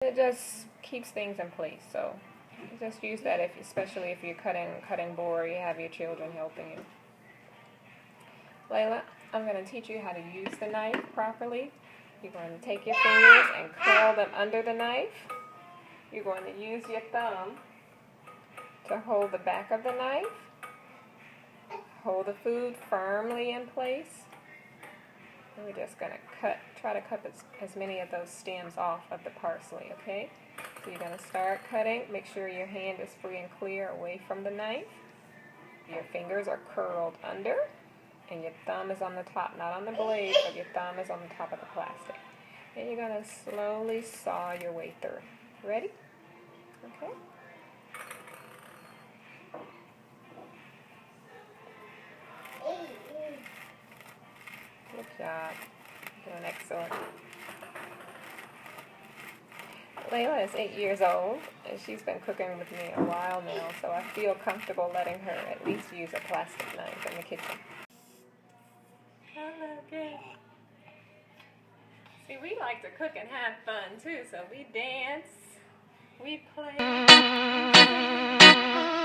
It just keeps things in place. So just use that especially if you're cutting board, you have your children helping you. Layla, I'm going to teach you how to use the knife properly. You're going to take your fingers and curl them under the knife. You're going to use your thumb to hold the back of the knife. Hold the food firmly in place. And we're just going to try to cut as many of those stems off of the parsley, okay? So you're going to start cutting. Make sure your hand is free and clear away from the knife. Your fingers are curled under, and your thumb is on the top, not on the blade, but your thumb is on the top of the plastic. And you're going to slowly saw your way through. Ready? Okay. Good job. Doing excellent. Layla is 8 years old, and she's been cooking with me a while now, so I feel comfortable letting her at least use a plastic knife in the kitchen. I love it. See, we like to cook and have fun too, so we dance, we play, we sing.